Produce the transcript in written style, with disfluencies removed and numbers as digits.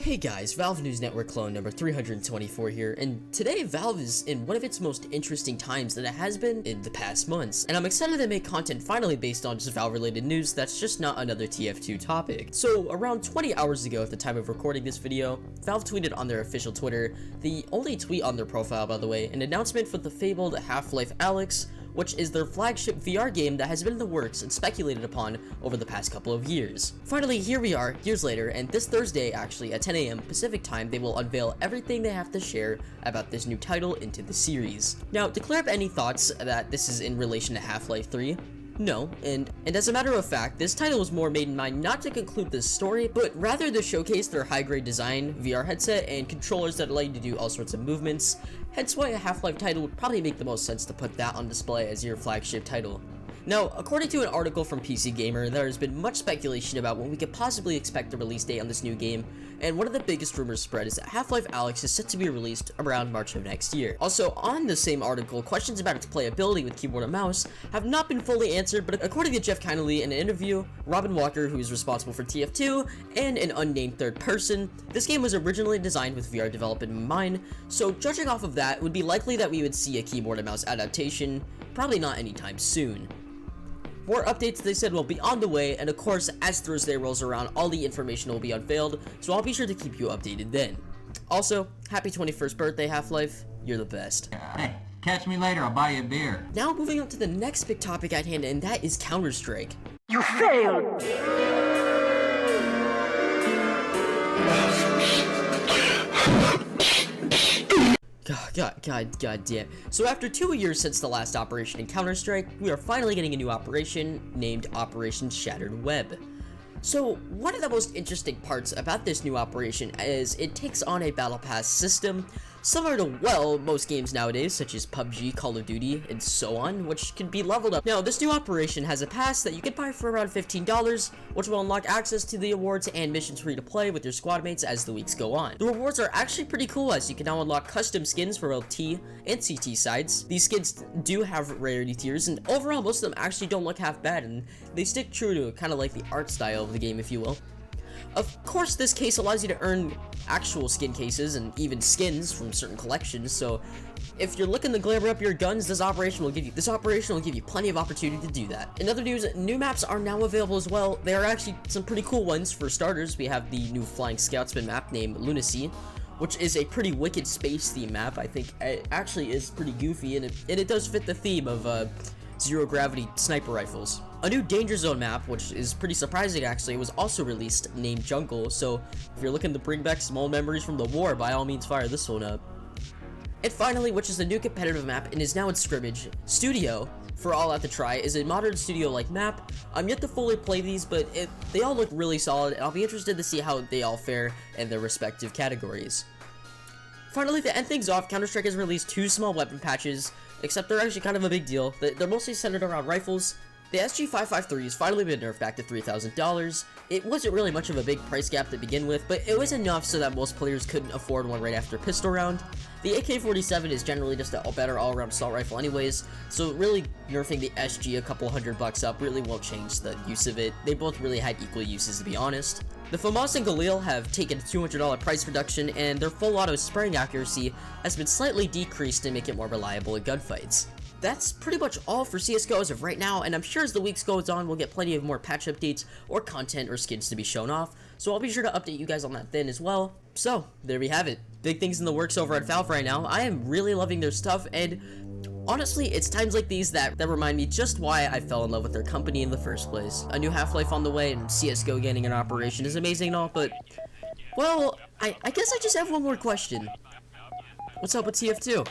Hey guys, Valve News Network clone number 324 here, and today Valve is in one of its most interesting times that it has been in the past months, and I'm excited to make content finally based on just Valve related news that's just not another TF2 topic. So around 20 hours ago at the time of recording this video, Valve tweeted on their official Twitter, the only tweet on their profile by the way, an announcement for the fabled Half-Life Alyx, which is their flagship VR game that has been in the works and speculated upon over the past couple of years. Finally, here we are, years later, and this Thursday, actually, at 10 AM Pacific time, they will unveil everything they have to share about this new title into the series. Now, to clear up any thoughts that this is in relation to Half-Life 3, no, and as a matter of fact, this title was more made in mind not to conclude the story, but rather to showcase their high-grade design, VR headset, and controllers that allow you to do all sorts of movements, hence why a Half-Life title would probably make the most sense to put that on display as your flagship title. Now, according to an article from PC Gamer, there has been much speculation about when we could possibly expect a release date on this new game, and one of the biggest rumors spread is that Half-Life Alyx is set to be released around March of next year. Also, on the same article, questions about its playability with keyboard and mouse have not been fully answered, but according to Jeff Kinnelly in an interview, Robin Walker, who is responsible for TF2, and an unnamed third person, this game was originally designed with VR development in mind, so judging off of that, it would be likely that we would see a keyboard and mouse adaptation, probably not anytime soon. More updates, they said, will be on the way, and of course, as Thursday rolls around, all the information will be unveiled, so I'll be sure to keep you updated then. Also, happy 21st birthday, Half-Life. You're the best. Hey, catch me later, I'll buy you a beer. Now moving on to the next big topic at hand, and that is Counter-Strike. You failed! God damn. So after 2 years since the last operation in Counter-Strike, we are finally getting a new operation named Operation Shattered Web. So one of the most interesting parts about this new operation is it takes on a battle pass system similar to, well, most games nowadays, such as PUBG, Call of Duty, and so on, which can be leveled up. Now, this new operation has a pass that you can buy for around $15, which will unlock access to the awards and missions for you to play with your squad mates as the weeks go on. The rewards are actually pretty cool, as you can now unlock custom skins for both T and CT sides. These skins do have rarity tiers, and overall, most of them actually don't look half bad, and they stick true to kind of like the art style of the game, if you will. Of course, this case allows you to earn actual skin cases and even skins from certain collections, so if you're looking to glamour up your guns, this operation will give you plenty of opportunity to do that. In other news, new maps are now available as well. There are actually some pretty cool ones. For starters, we have the new Flying Scoutsman map named Lunacy, which is a pretty wicked space theme map. I think it actually is pretty goofy, and it does fit the theme of zero gravity sniper rifles. A new Danger Zone map, which is pretty surprising actually, was also released, named Jungle, so if you're looking to bring back small memories from the war, by all means fire this one up. And finally, which is a new competitive map and is now in Scrimmage, Studio, for all out to try, is a modern studio-like map. I'm yet to fully play these, but they all look really solid, and I'll be interested to see how they all fare in their respective categories. Finally, to end things off, Counter-Strike has released 2 small weapon patches, except they're actually kind of a big deal. They're mostly centered around rifles. The SG553 has finally been nerfed back to $3,000. It wasn't really much of a big price gap to begin with, but it was enough so that most players couldn't afford one right after pistol round. The AK-47 is generally just a better all-around assault rifle anyways, so really nerfing the SG a couple $100 up really won't change the use of it. They both really had equal uses, to be honest. The FAMAS and Galil have taken a $200 price reduction, and their full auto spraying accuracy has been slightly decreased to make it more reliable in gunfights. That's pretty much all for CSGO as of right now, and I'm sure as the weeks goes on, we'll get plenty of more patch updates or content or skins to be shown off, so I'll be sure to update you guys on that then as well. So, there we have it. Big things in the works over at Valve right now. I am really loving their stuff, and honestly, it's times like these that remind me just why I fell in love with their company in the first place. A new Half-Life on the way, and CSGO getting an operation is amazing and all, but, well, I guess I just have one more question. What's up with TF2?